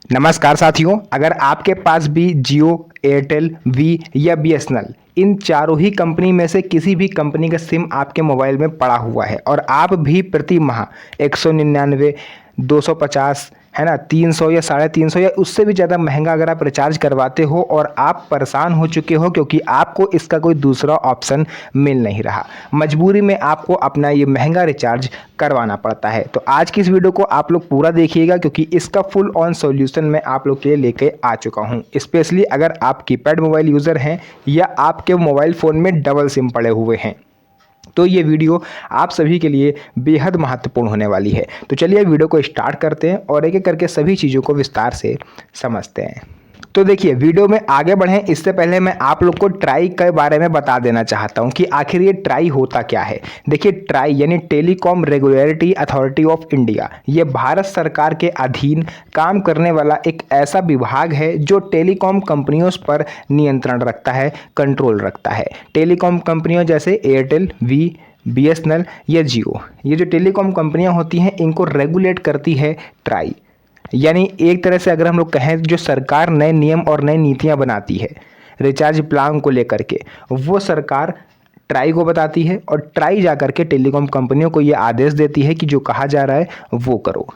नमस्कार साथियों, अगर आपके पास भी जियो, एयरटेल, वी या बीएसएनएल इन चारों ही कंपनी में से किसी भी कंपनी का सिम आपके मोबाइल में पड़ा हुआ है और आप भी प्रति माह 199, 250 है ना, 300 या 350 या उससे भी ज़्यादा महंगा अगर आप रिचार्ज करवाते हो और आप परेशान हो चुके हो क्योंकि आपको इसका कोई दूसरा ऑप्शन मिल नहीं रहा, मजबूरी में आपको अपना ये महंगा रिचार्ज करवाना पड़ता है। तो आज की इस वीडियो को आप लोग पूरा देखिएगा क्योंकि इसका फुल ऑन सॉल्यूशन मैं आप लोग के लिए लेके आ चुका हूँ। स्पेशली अगर आप कीपैड मोबाइल यूज़र हैं या आपके मोबाइल फ़ोन में डबल सिम पड़े हुए हैं तो ये वीडियो आप सभी के लिए बेहद महत्वपूर्ण होने वाली है। तो चलिए वीडियो को स्टार्ट करते हैं और एक एक करके सभी चीज़ों को विस्तार से समझते हैं। तो देखिए, वीडियो में आगे बढ़ें इससे पहले मैं आप लोग को ट्राई के बारे में बता देना चाहता हूं कि आखिर ये ट्राई होता क्या है। देखिए, ट्राई यानी telecom regulatory authority of India, ये भारत सरकार के अधीन काम करने वाला एक ऐसा विभाग है जो टेलीकॉम कंपनियों पर नियंत्रण रखता है, कंट्रोल रखता है। टेलीकॉम कंपनियों जैसे एयरटेल, वी, बीएसएनएल या जियो, ये जो टेलीकॉम कंपनियां होती हैं इनको रेगुलेट करती है ट्राई। यानी एक तरह से अगर हम लोग कहें, जो सरकार नए नियम और नई नीतियां बनाती है रिचार्ज प्लान को लेकर के, वो सरकार ट्राई को बताती है और ट्राई जा कर के टेलीकॉम कंपनियों को ये आदेश देती है कि जो कहा जा रहा है वो करो।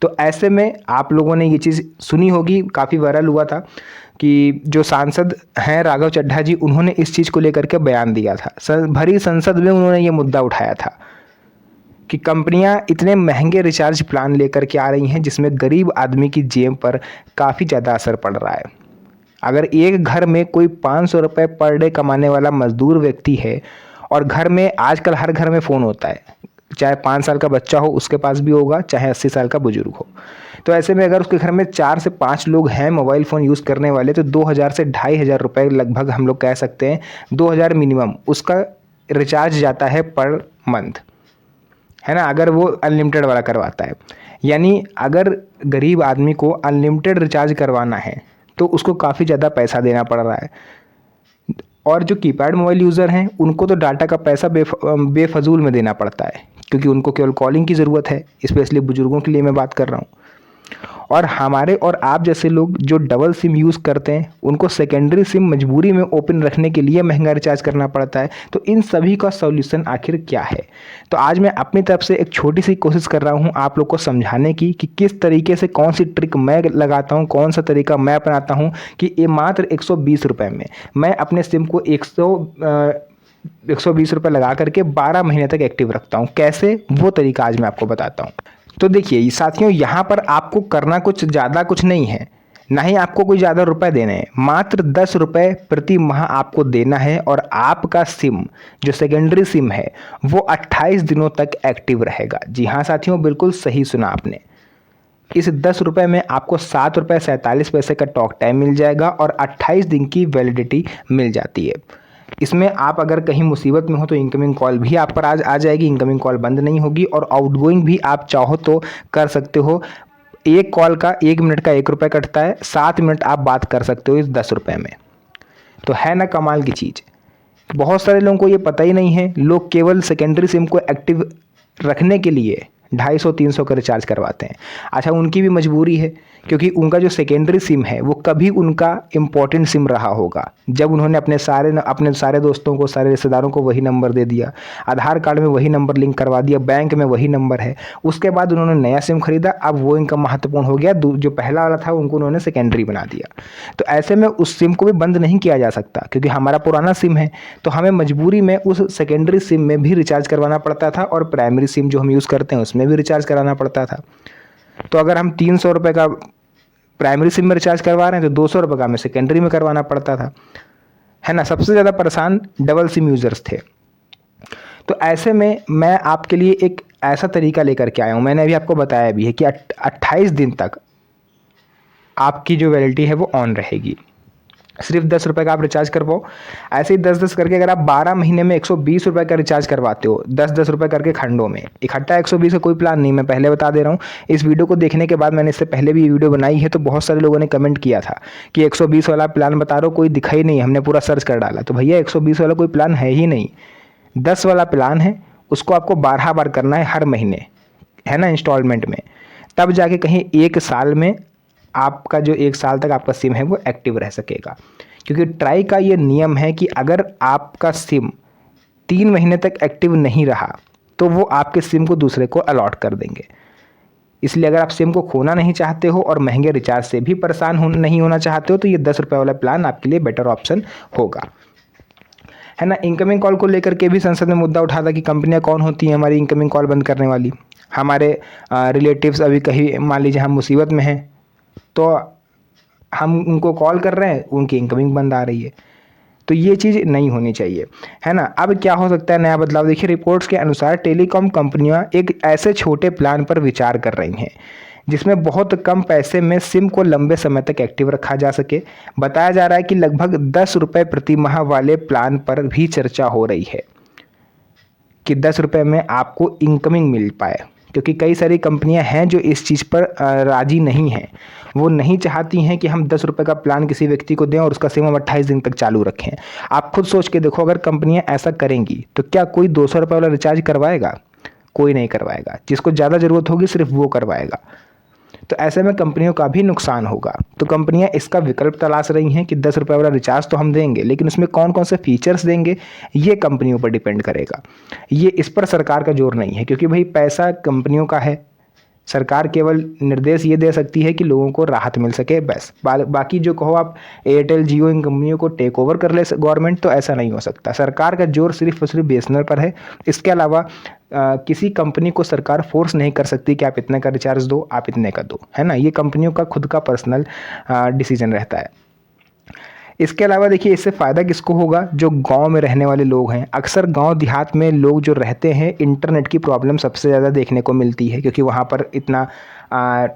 तो ऐसे में आप लोगों ने ये चीज़ सुनी होगी, काफ़ी वायरल हुआ था कि जो सांसद हैं राघव चड्ढा जी, उन्होंने इस चीज़ को लेकर के बयान दिया था। भरी संसद में उन्होंने ये मुद्दा उठाया था कि कंपनियां इतने महंगे रिचार्ज प्लान लेकर के आ रही हैं जिसमें गरीब आदमी की जेब पर काफ़ी ज़्यादा असर पड़ रहा है। अगर एक घर में कोई 500 रुपये पर डे कमाने वाला मजदूर व्यक्ति है और घर में आजकल हर घर में फ़ोन होता है, चाहे 5 साल का बच्चा हो उसके पास भी होगा, चाहे 80 साल का बुजुर्ग हो, तो ऐसे में अगर उसके घर में 4 से 5 लोग हैं मोबाइल फ़ोन यूज़ करने वाले, तो 2000 से 2500 रुपये लगभग हम लोग कह सकते हैं, 2000 मिनिमम उसका रिचार्ज जाता है पर मंथ, है ना, अगर वो अनलिमिटेड वाला करवाता है। यानी अगर गरीब आदमी को अनलिमिटेड रिचार्ज करवाना है तो उसको काफ़ी ज़्यादा पैसा देना पड़ रहा है। और जो कीपैड मोबाइल यूज़र हैं उनको तो डाटा का पैसा बेफजूल में देना पड़ता है क्योंकि उनको केवल कॉलिंग की ज़रूरत है। स्पेशली बुजुर्गों के लिए मैं बात कर रहा हूँ। और हमारे और आप जैसे लोग जो डबल सिम यूज़ करते हैं उनको सेकेंडरी सिम मजबूरी में ओपन रखने के लिए महंगा रिचार्ज करना पड़ता है। तो इन सभी का सॉल्यूशन आखिर क्या है? तो आज मैं अपनी तरफ से एक छोटी सी कोशिश कर रहा हूँ आप लोग को समझाने की कि किस तरीके से, कौन सी ट्रिक मैं लगाता हूँ, कौन सा तरीका मैं अपनाता हूँ कि ये मात्र 120 रुपये में मैं अपने सिम को 120 रुपये लगा करके 12 महीने तक एक्टिव रखता हूँ। कैसे, वो तरीका आज मैं आपको बताता हूँ। तो देखिए साथियों, यहाँ पर आपको करना कुछ ज़्यादा कुछ नहीं है, ना ही आपको कोई ज़्यादा रुपए देने हैं। मात्र 10 रुपये प्रति माह आपको देना है और आपका सिम, जो सेकेंडरी सिम है, वो 28 दिनों तक एक्टिव रहेगा। जी हाँ साथियों, बिल्कुल सही सुना आपने। इस 10 रुपये में आपको 7 रुपये 47 पैसे का टॉक टाइम मिल जाएगा और 28 दिन की वैलिडिटी मिल जाती है। इसमें आप अगर कहीं मुसीबत में हो तो इनकमिंग कॉल भी आप पर आज आ जाएगी, इनकमिंग कॉल बंद नहीं होगी और आउटगोइंग भी आप चाहो तो कर सकते हो। एक कॉल का 1 मिनट का 1 रुपये कटता है, 7 मिनट आप बात कर सकते हो इस 10 रुपये में। तो है ना कमाल की चीज़। बहुत सारे लोगों को ये पता ही नहीं है, लोग केवल सेकेंडरी सिम को एक्टिव रखने के लिए 250-300 का रिचार्ज करवाते हैं। अच्छा, उनकी भी मजबूरी है क्योंकि उनका जो सेकेंडरी सिम है वो कभी उनका इम्पोर्टेंट सिम रहा होगा, जब उन्होंने अपने सारे दोस्तों को, सारे रिश्तेदारों को वही नंबर दे दिया, आधार कार्ड में वही नंबर लिंक करवा दिया, बैंक में वही नंबर है, उसके बाद उन्होंने नया सिम खरीदा, अब वो इनका महत्वपूर्ण हो गया, जो पहला वाला था उनको उन्होंने सेकेंडरी बना दिया। तो ऐसे में उस सिम को भी बंद नहीं किया जा सकता क्योंकि हमारा पुराना सिम है, तो हमें मजबूरी में उस सेकेंडरी सिम में भी रिचार्ज करवाना पड़ता था और प्राइमरी सिम जो हम यूज़ करते हैं उसमें भी रिचार्ज कराना पड़ता था। तो अगर हम 300 रुपये का प्राइमरी सिम में रिचार्ज करवा रहे हैं तो 200 रुपये का हमें सेकेंडरी में करवाना पड़ता था, है ना। सबसे ज़्यादा परेशान डबल सिम यूज़र्स थे। तो ऐसे में मैं आपके लिए एक ऐसा तरीका लेकर के आया हूँ, मैंने अभी आपको बताया भी है कि 28 दिन तक आपकी जो वैलिडिटी है वो ऑन रहेगी। सिर्फ 10 रुपये का आप रिचार्ज करवाओ। ऐसे ही 10-10 करके अगर आप 12 महीने में 120 रुपये का रिचार्ज करवाते हो, 10-10 रुपये करके खंडों में, इकट्ठा 120 का कोई प्लान नहीं, मैं पहले बता दे रहा हूँ। इस वीडियो को देखने के बाद, मैंने इससे पहले भी वीडियो बनाई है, तो बहुत सारे लोगों ने कमेंट किया था कि 120 वाला प्लान बता रहे हो, कोई दिखा ही नहीं, हमने पूरा सर्च कर डाला। तो भैया 120 वाला कोई प्लान है ही नहीं, 10 वाला प्लान है, उसको आपको 12 बार करना है हर महीने, है ना, इंस्टॉलमेंट में। तब जाके कहीं एक साल में आपका जो 1 साल तक आपका सिम है वो एक्टिव रह सकेगा। क्योंकि ट्राई का ये नियम है कि अगर आपका सिम 3 महीने तक एक्टिव नहीं रहा तो वो आपके सिम को दूसरे को अलॉट कर देंगे। इसलिए अगर आप सिम को खोना नहीं चाहते हो और महंगे रिचार्ज से भी परेशान नहीं होना चाहते हो तो ये 10 रुपये वाला प्लान आपके लिए बेटर ऑप्शन होगा, है ना। इनकमिंग कॉल को लेकर के भी संसद में मुद्दा उठा था कि कंपनियां कौन होती हैं हमारी इनकमिंग कॉल बंद करने वाली। हमारे रिलेटिव्स अभी कहीं मान लीजिए हम मुसीबत में हैं तो हम उनको कॉल कर रहे हैं, उनकी इनकमिंग बंद आ रही है, तो ये चीज़ नहीं होनी चाहिए, है ना। अब क्या हो सकता है नया बदलाव, देखिए रिपोर्ट्स के अनुसार टेलीकॉम कंपनियां एक ऐसे छोटे प्लान पर विचार कर रही हैं जिसमें बहुत कम पैसे में सिम को लंबे समय तक एक्टिव रखा जा सके। बताया जा रहा है कि लगभग 10 रुपये प्रति माह वाले प्लान पर भी चर्चा हो रही है कि 10 रुपये में आपको इनकमिंग मिल पाए, क्योंकि कई सारी कंपनियां हैं जो इस चीज़ पर राजी नहीं हैं। वो नहीं चाहती हैं कि हम 10 रुपये का प्लान किसी व्यक्ति को दें और उसका सिम हम 28 दिन तक चालू रखें। आप खुद सोच के देखो, अगर कंपनियां ऐसा करेंगी तो क्या कोई 200 रुपये वाला रिचार्ज करवाएगा? कोई नहीं करवाएगा। जिसको ज़्यादा ज़रूरत होगी सिर्फ वो करवाएगा। तो ऐसे में कंपनियों का भी नुकसान होगा। तो कंपनियां इसका विकल्प तलाश रही हैं कि 10 रुपये वाला रिचार्ज तो हम देंगे, लेकिन उसमें कौन कौन से फीचर्स देंगे ये कंपनियों पर डिपेंड करेगा। ये इस पर सरकार का जोर नहीं है, क्योंकि भाई पैसा कंपनियों का है। सरकार केवल निर्देश ये दे सकती है कि लोगों को राहत मिल सके, बस। बाकी जो कहो आप एयरटेल जियो इन कंपनियों को टेक ओवर कर ले गवर्नमेंट, तो ऐसा नहीं हो सकता। सरकार का जोर सिर्फ और सिर्फ बीएसएनएल पर है। इसके अलावा किसी कंपनी को सरकार फोर्स नहीं कर सकती कि आप इतने का रिचार्ज दो, आप इतने का दो, है ना। ये कंपनियों का खुद का पर्सनल डिसीजन रहता है। इसके अलावा देखिए इससे फ़ायदा किसको होगा? जो गांव में रहने वाले लोग हैं। अक्सर गांव देहात में लोग जो रहते हैं, इंटरनेट की प्रॉब्लम सबसे ज़्यादा देखने को मिलती है, क्योंकि वहाँ पर इतना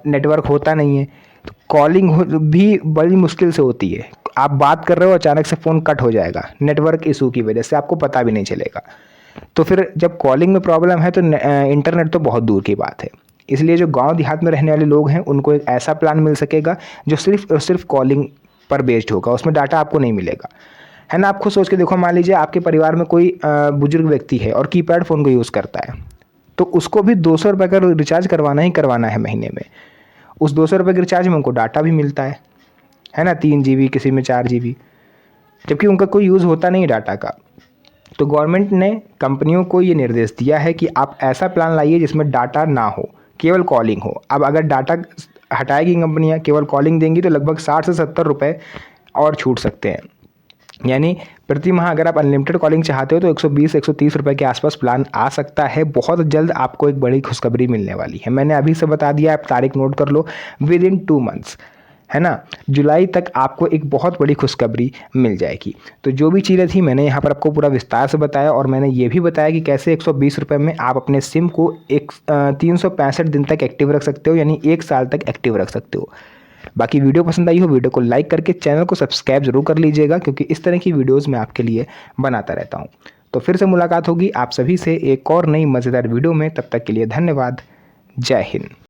नेटवर्क होता नहीं है। तो कॉलिंग भी बड़ी मुश्किल से होती है। आप बात कर रहे हो, अचानक से फ़ोन कट हो जाएगा नेटवर्क इशू की वजह से, आपको पता भी नहीं चलेगा। तो फिर जब कॉलिंग में प्रॉब्लम है तो इंटरनेट तो बहुत दूर की बात है। इसलिए जो गांव देहात में रहने वाले लोग हैं उनको एक ऐसा प्लान मिल सकेगा जो सिर्फ और सिर्फ कॉलिंग पर बेस्ड होगा, उसमें डाटा आपको नहीं मिलेगा, है ना। आप खुद सोच के देखो, मान लीजिए आपके परिवार में कोई बुजुर्ग व्यक्ति है और कीपैड फ़ोन को यूज़ करता है, तो उसको भी 200 रुपये का रिचार्ज करवाना ही करवाना है महीने में। उस 200 रुपये के रिचार्ज में उनको डाटा भी मिलता है ना, 3 GB, किसी में 4 GB, जबकि उनका कोई यूज़ होता नहीं डाटा का। तो गवर्नमेंट ने कंपनियों को ये निर्देश दिया है कि आप ऐसा प्लान लाइए जिसमें डाटा ना हो, केवल कॉलिंग हो। अब अगर डाटा हटाएगी कंपनियां, केवल कॉलिंग देंगी, तो लगभग 60 से 70 रुपये और छूट सकते हैं। यानी प्रति माह अगर आप अनलिमिटेड कॉलिंग चाहते हो तो 120-130 रुपये के आसपास प्लान आ सकता है। बहुत जल्द आपको एक बड़ी खुशखबरी मिलने वाली है। मैंने अभी से बता दिया, आप तारीख नोट कर लो, विद इन 2 मंथ्स, है ना, जुलाई तक आपको एक बहुत बड़ी खुशखबरी मिल जाएगी। तो जो भी चीज़ें थी मैंने यहाँ पर आपको पूरा विस्तार से बताया, और मैंने ये भी बताया कि कैसे 120 रुपये में आप अपने सिम को 365 दिन तक एक्टिव रख सकते हो, यानी 1 साल तक एक्टिव रख सकते हो। बाकी वीडियो पसंद आई हो, वीडियो को लाइक करके चैनल को सब्सक्राइब जरूर कर लीजिएगा, क्योंकि इस तरह की वीडियोज़ मैं आपके लिए बनाता रहता हूँ। तो फिर से मुलाकात होगी आप सभी से एक और नई मज़ेदार वीडियो में। तब तक के लिए धन्यवाद। जय हिंद।